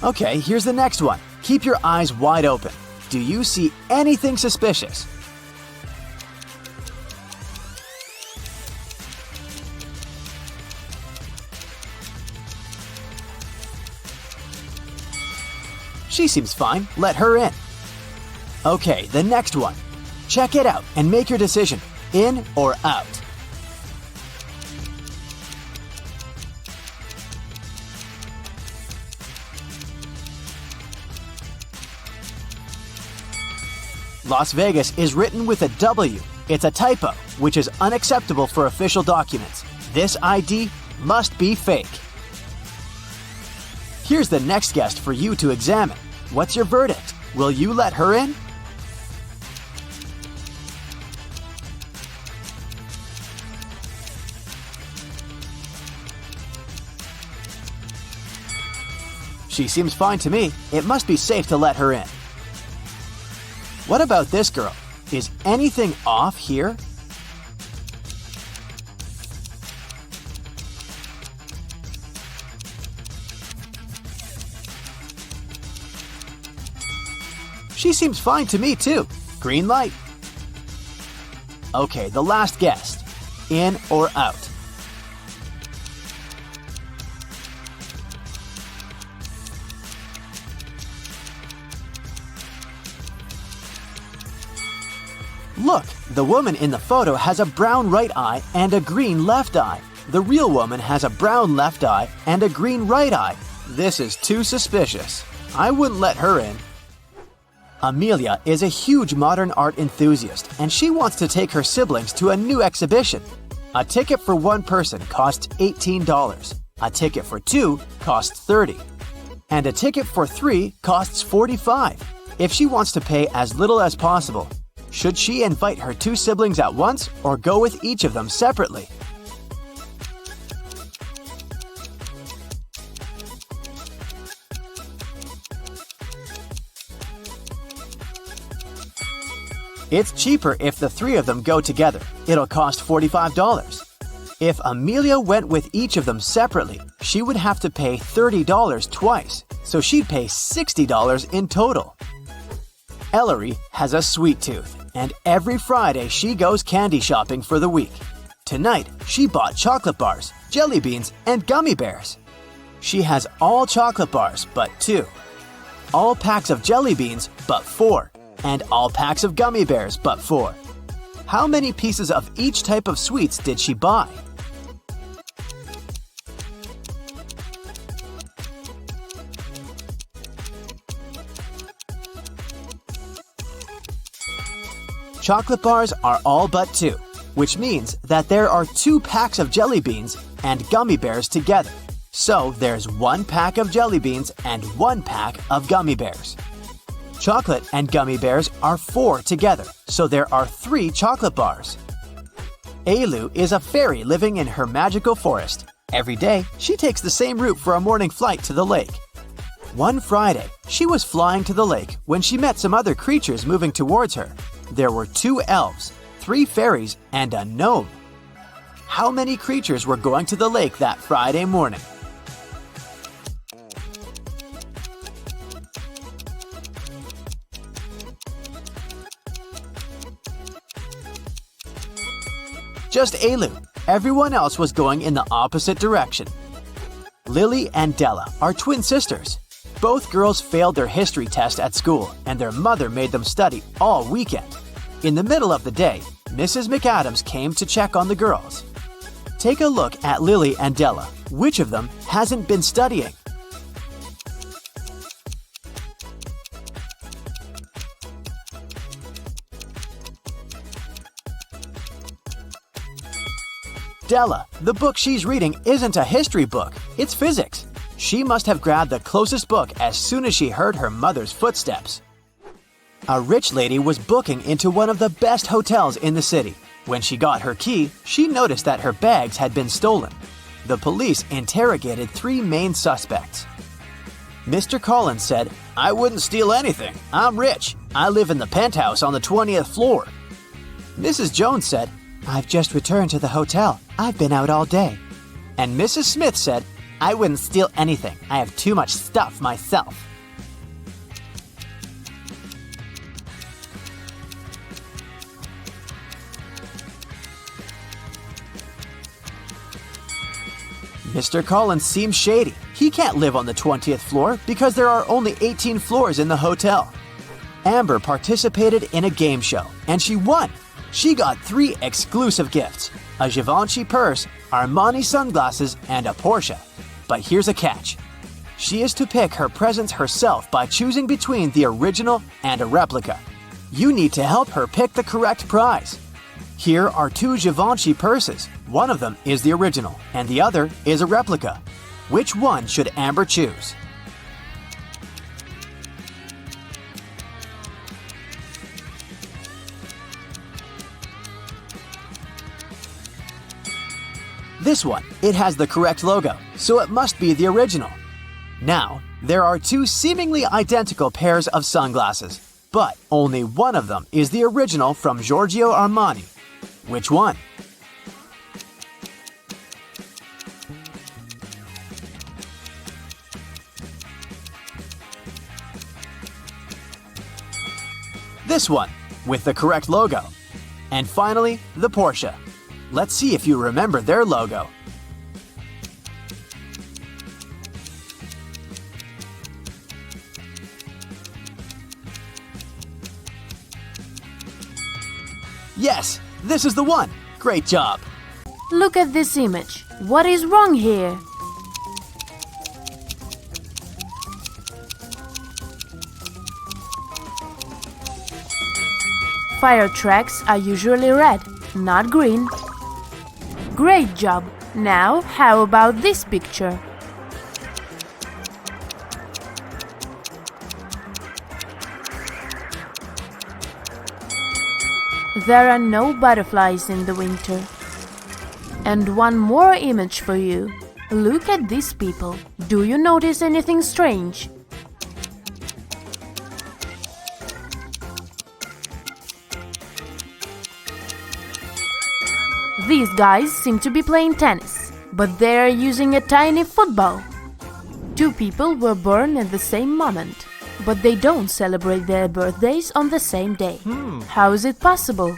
Okay, here's the next one. Keep your eyes wide open. Do you see anything suspicious? She seems fine. Let her in. Okay, the next one. Check it out and make your decision. In or out? Las Vegas is written with a W. It's a typo, which is unacceptable for official documents. This ID must be fake. Here's the next guest for you to examine. What's your verdict? Will you let her in? She seems fine to me. It must be safe to let her in. What about this girl? Is anything off here? She seems fine to me too. Green light. Okay, the last guest. In or out? Look, the woman in the photo has a brown right eye and a green left eye. The real woman has a brown left eye and a green right eye. This is too suspicious. I wouldn't let her in. Amelia is a huge modern art enthusiast, and she wants to take her siblings to a new exhibition. A ticket for one person costs $18. A ticket for 2 costs $30. And a ticket for 3 costs $45. If she wants to pay as little as possible, should she invite her 2 siblings at once or go with each of them separately? It's cheaper if the 3 of them go together. It'll cost $45. If Amelia went with each of them separately, she would have to pay $30 twice, so she'd pay $60 in total. Ellery has a sweet tooth, and every Friday she goes candy shopping for the week. Tonight, she bought chocolate bars, jelly beans, and gummy bears. She has all chocolate bars but 2, all packs of jelly beans but 4, and all packs of gummy bears but 4. How many pieces of each type of sweets did she buy? Chocolate bars are all but 2, which means that there are 2 packs of jelly beans and gummy bears together. So there's 1 pack of jelly beans and 1 pack of gummy bears. Chocolate and gummy bears are 4 together, so there are 3 chocolate bars. Ailu is a fairy living in her magical forest. Every day, she takes the same route for a morning flight to the lake. One Friday, she was flying to the lake when she met some other creatures moving towards her. There were 2 elves, 3 fairies, and a gnome. How many creatures were going to the lake that Friday morning? Just Ailu. Everyone else was going in the opposite direction. Lily and Della are twin sisters. Both girls failed their history test at school, and their mother made them study all weekend. In the middle of the day, Mrs. McAdams came to check on the girls. Take a look at Lily and Della. Which of them hasn't been studying? Della, the book she's reading isn't a history book, it's physics. She must have grabbed the closest book as soon as she heard her mother's footsteps. A rich lady was booking into one of the best hotels in the city. When she got her key, she noticed that her bags had been stolen. The police interrogated 3 main suspects. Mr. Collins said, "I wouldn't steal anything. I'm rich. I live in the penthouse on the 20th floor." Mrs. Jones said, "I've just returned to the hotel. I've been out all day." And Mrs. Smith said, "I wouldn't steal anything. I have too much stuff myself." Mr. Collins seems shady. He can't live on the 20th floor because there are only 18 floors in the hotel. Amber participated in a game show, and she won. She got 3 exclusive gifts: a Givenchy purse, Armani sunglasses, and a Porsche. But here's a catch. She is to pick her presents herself by choosing between the original and a replica. You need to help her pick the correct prize. Here are 2 Givenchy purses. One of them is the original, and the other is a replica. Which one should Amber choose? This one. It has the correct logo, so it must be the original. Now, there are 2 seemingly identical pairs of sunglasses, but only one of them is the original from Giorgio Armani. Which one? This one, with the correct logo. And finally, the Porsche. Let's see if you remember their logo. Yes, this is the one. Great job. Look at this image. What is wrong here? Fire trucks are usually red, not green. Great job! Now, how about this picture? There are no butterflies in the winter. And one more image for you. Look at these people. Do you notice anything strange? These guys seem to be playing tennis, but they are using a tiny football. 2 people were born at the same moment, but they don't celebrate their birthdays on the same day. How is it possible?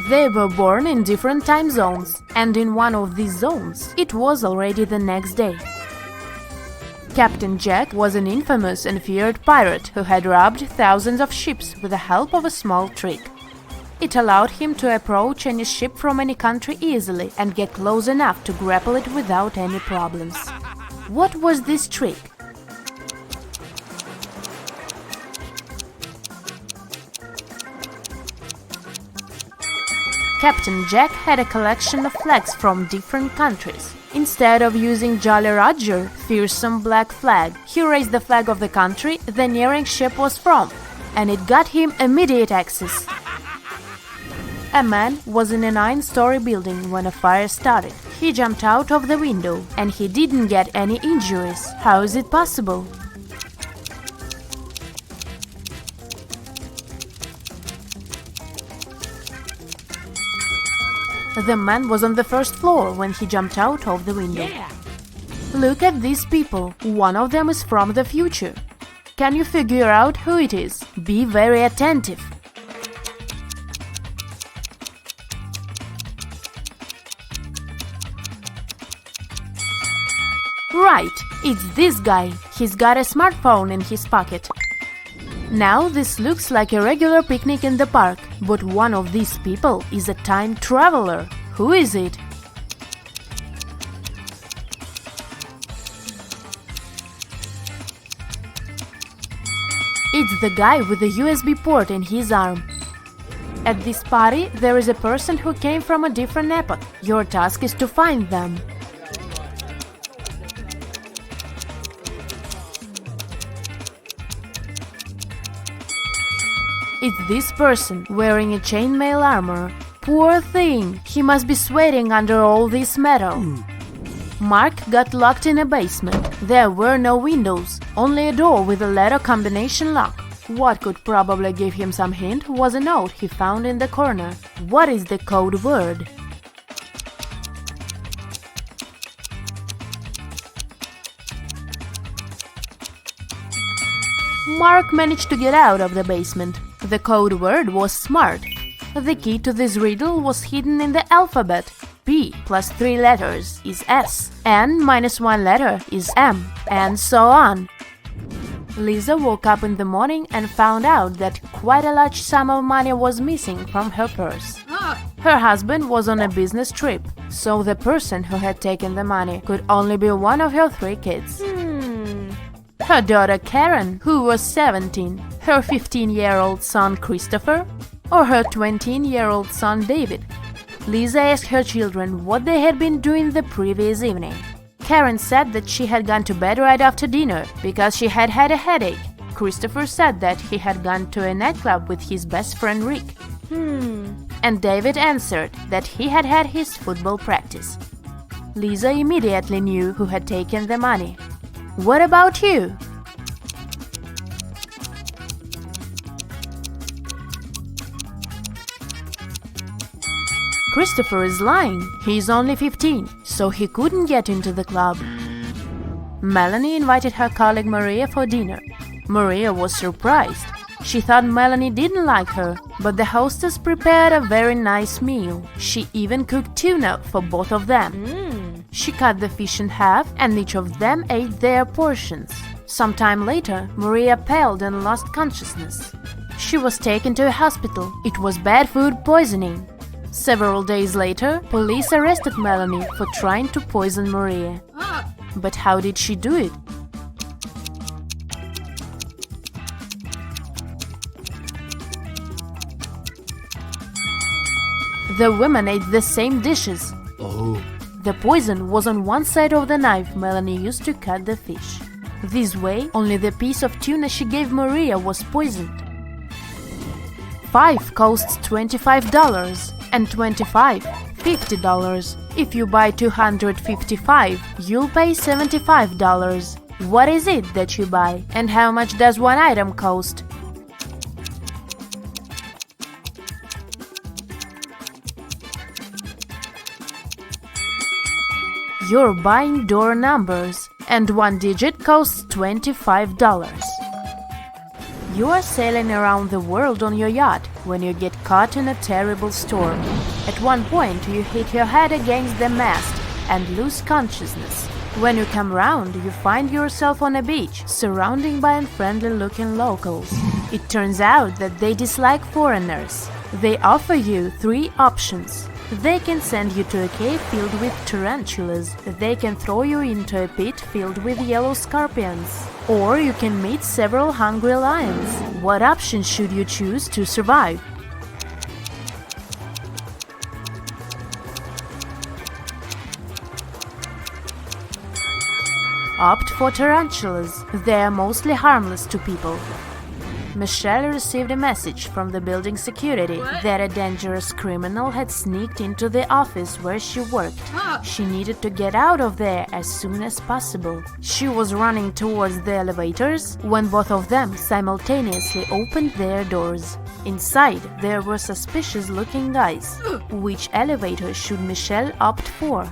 They were born in different time zones, and in one of these zones, it was already the next day. Captain Jack was an infamous and feared pirate who had robbed thousands of ships with the help of a small trick. It allowed him to approach any ship from any country easily and get close enough to grapple it without any problems. What was this trick? Captain Jack had a collection of flags from different countries. Instead of using Jolly Roger, fearsome black flag, he raised the flag of the country the nearing ship was from, and it got him immediate access. A man was in a 9-story building when a fire started. He jumped out of the window, and he didn't get any injuries. How is it possible? The man was on the first floor when he jumped out of the window. Look at these people. One of them is from the future. Can you figure out who it is? Be very attentive. Right, it's this guy. He's got a smartphone in his pocket. Now this looks like a regular picnic in the park, but one of these people is a time traveler. Who is it? It's the guy with the USB port in his arm. At this party, there is a person who came from a different epoch. Your task is to find them. It's this person wearing a chainmail armor. Poor thing, he must be sweating under all this metal. Mark got locked in a basement. There were no windows, only a door with a letter combination lock. What could probably give him some hint was a note he found in the corner. What is the code word? Mark managed to get out of the basement. The code word was SMART. The key to this riddle was hidden in the alphabet. P plus 3 letters is S, N minus 1 letter is M, and so on. Lisa woke up in the morning and found out that quite a large sum of money was missing from her purse. Her husband was on a business trip, so the person who had taken the money could only be one of her 3 kids. Her daughter Karen, who was 17, her 15-year-old son Christopher, or her 20-year-old son David. Lisa asked her children what they had been doing the previous evening. Karen said that she had gone to bed right after dinner because she had had a headache. Christopher said that he had gone to a nightclub with his best friend Rick. And David answered that he had had his football practice. Lisa immediately knew who had taken the money. What about you? Christopher is lying. He's only 15, so he couldn't get into the club. Melanie invited her colleague Maria for dinner. Maria was surprised. She thought Melanie didn't like her, but the hostess prepared a very nice meal. She even cooked tuna for both of them. She cut the fish in half, and each of them ate their portions. Sometime later, Maria paled and lost consciousness. She was taken to a hospital. It was bad food poisoning. Several days later, police arrested Melanie for trying to poison Maria. But how did she do it? The women ate the same dishes. The poison was on one side of the knife Melanie used to cut the fish. This way, only the piece of tuna she gave Maria was poisoned. 5 costs $25 and 25 $50. If you buy 255, you'll pay $75. What is it that you buy, and how much does one item cost? You're buying door numbers, and one digit costs $25. You are sailing around the world on your yacht when you get caught in a terrible storm. At one point, you hit your head against the mast and lose consciousness. When you come round, you find yourself on a beach, surrounded by unfriendly-looking locals. It turns out that they dislike foreigners. They offer you 3 options. They can send you to a cave filled with tarantulas. They can throw you into a pit filled with yellow scorpions. Or you can meet several hungry lions. What option should you choose to survive? Opt for tarantulas. They are mostly harmless to people. Michelle received a message from the building security that a dangerous criminal had sneaked into the office where she worked. She needed to get out of there as soon as possible. She was running towards the elevators when both of them simultaneously opened their doors. Inside, there were suspicious-looking guys. Which elevator should Michelle opt for?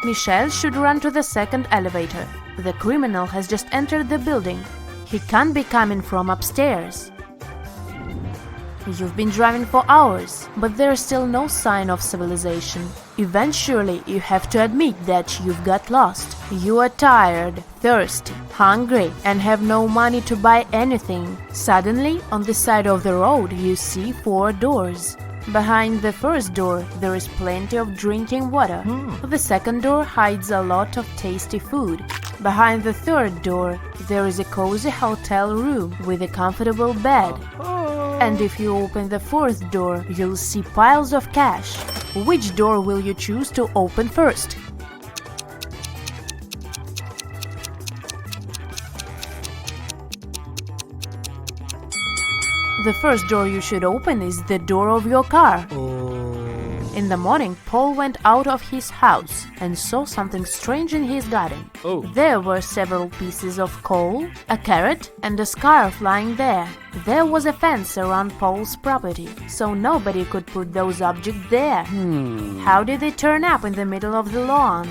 Michelle should run to the second elevator. The criminal has just entered the building. He can't be coming from upstairs. You've been driving for hours, but there's still no sign of civilization. Eventually, you have to admit that you've got lost. You are tired, thirsty, hungry, and have no money to buy anything. Suddenly, on the side of the road, you see 4 doors. Behind the first door, there is plenty of drinking water. The second door hides a lot of tasty food. Behind the third door, there is a cozy hotel room with a comfortable bed. And if you open the fourth door, you'll see piles of cash. Which door will you choose to open first? The first door you should open is the door of your car. In the morning, Paul went out of his house and saw something strange in his garden. There were several pieces of coal, a carrot, and a scarf lying there. There was a fence around Paul's property, so nobody could put those objects there. How did they turn up in the middle of the lawn?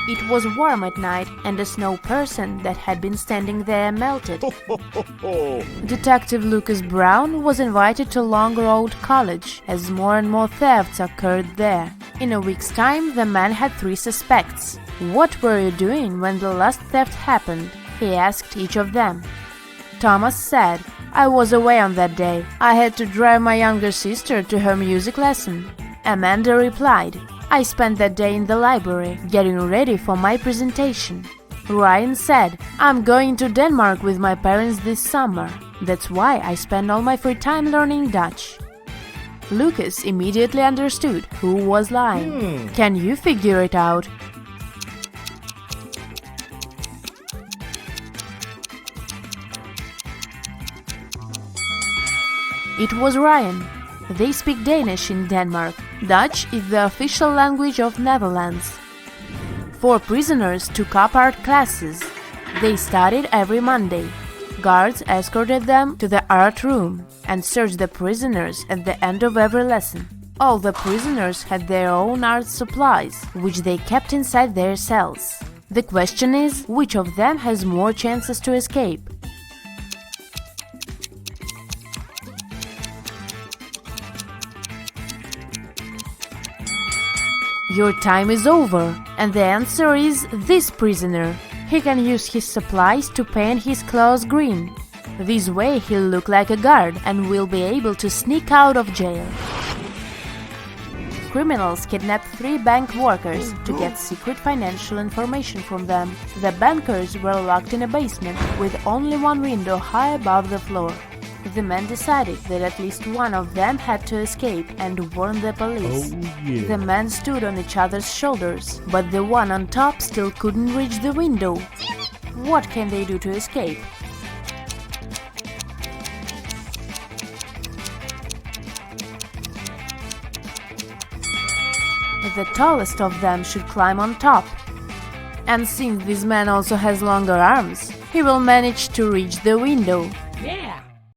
It was warm at night, and a snow person that had been standing there melted. Detective Lucas Brown was invited to Long Road College, as more and more thefts occurred there. In a week's time, the man had 3 suspects. "What were you doing when the last theft happened?" he asked each of them. Thomas said, "I was away on that day. I had to drive my younger sister to her music lesson." Amanda replied, "I spent that day in the library, getting ready for my presentation." Ryan said, "I'm going to Denmark with my parents this summer. That's why I spend all my free time learning Dutch." Lucas immediately understood who was lying. Can you figure it out? It was Ryan. They speak Danish in Denmark. Dutch is the official language of Netherlands. 4 prisoners took up art classes. They studied every Monday. Guards escorted them to the art room and searched the prisoners at the end of every lesson. All the prisoners had their own art supplies, which they kept inside their cells. The question is, which of them has more chances to escape? Your time is over, and the answer is this prisoner. He can use his supplies to paint his clothes green. This way he'll look like a guard and will be able to sneak out of jail. Criminals kidnapped 3 bank workers to get secret financial information from them. The bankers were locked in a basement with only one window high above the floor. The men decided that at least one of them had to escape and warn the police. The men stood on each other's shoulders, but the one on top still couldn't reach the window. What can they do to escape? The tallest of them should climb on top. And since this man also has longer arms, he will manage to reach the window.